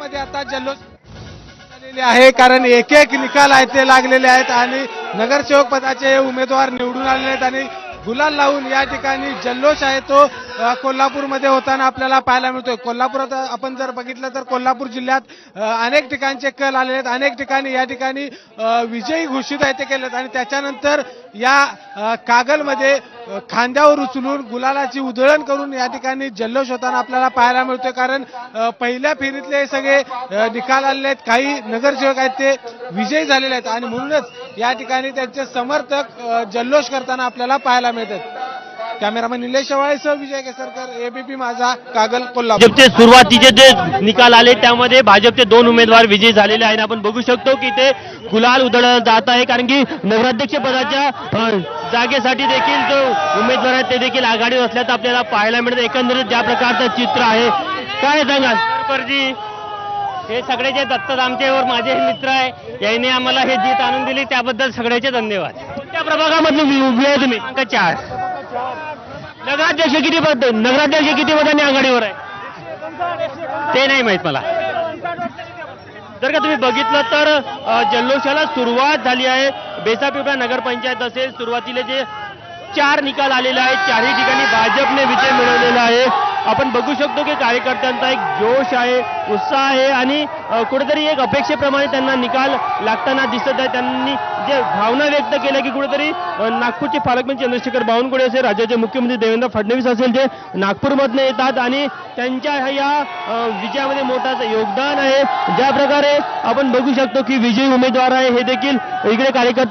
मध्ये आता जल्लोष झालेले आहे, कारण एक एक निकाल आहेत ते लागलेले आहेत आणि नगरसेवक पदाचे उमेदवार निवडून आलेले आहेत आणि गुलाल लावून या ठिकाणी जल्लोष आहे तो कोल्हापूरमध्ये होताना आपल्याला पाहायला मिळतोय. कोल्हापुरात आपण जर बघितलं तर कोल्हापूर जिल्ह्यात अनेक ठिकाणचे कल आलेले आहेत, अनेक ठिकाणी या ठिकाणी विजयी घोषित आहे ते केलेत आणि त्याच्यानंतर या कागलमध्ये खांद्यावर उचलून गुलालाची उधळण करून या ठिकाणी जल्लोष होताना आपल्याला पाहायला मिळतोय. कारण पहिल्या फेरीतले सगळे निकाल आलेले आहेत, काही नगरसेवक आहेत ते विजयी झालेले आहेत आणि म्हणूनच या ठिकाणी त्यांचे समर्थक जल्लोष करताना आपल्याला पाहायला मिळतात. कॅमेरामन निलेश शेवाळेसह विजय केसरकर, एबीपी माझा, कागल, कोल्हापूर. भाजपचे सुरुवातीचे जे निकाल आले त्यामध्ये भाजपचे 2 उमेदवार विजयी झालेले आहेत. आपण बघू शकतो की ते गुलाल उधळलं जात आहे, कारण की नगराध्यक्ष पदाच्या जागेसाठी देखील जो उमेदवार आहेत ते देखील आघाडीवर असल्याचं आपल्याला पाहायला मिळतं. एकंदरीत ज्या प्रकारचं चित्र आहे, काय सांगाल सरपरजी? हे सगळे जे दत्त आमच्यावर माझे मित्र आहे, यांनी आम्हाला हे जीत आणून दिली त्याबद्दल सगळ्याचे धन्यवाद. कोणत्या प्रभागामधून उभी आहे तुम्ही? 4. नगराध्यक्ष किती पदांनी आघाडीवर आहे ते नाही माहित मला. जर का तुम्ही बघितलं तर जल्लोषाला सुरुवात झाली आहे. बेसापिपळा नगरपंचायत असेल, सुरुवातीला जे 4 निकाल आलेले आहेत, 4ही ठिकाणी भाजपने विजय मिळवलेला आहे. आपण बघू शकतो की कार्यकर्त्यांचा एक जोश आहे, उत्साह आहे आणि कुठेतरी एक अपेक्षेप्रमाणे त्यांना निकाल लागताना दिसत आहे. त्यांनी जे भावना व्यक्त केल्या की कुठेतरी नागपूरचे पालकमंत्री चंद्रशेखर बावनकुळे असेल, राज्याचे मुख्यमंत्री देवेंद्र फडणवीस असेल, जे नागपूरमधून येतात आणि त्यांच्या या विजयामध्ये मोठं योगदान आहे. ज्या प्रकारे आपण बघू शकतो की विजयी उमेदवार आहे हे देखील इकडे कार्यकर्ते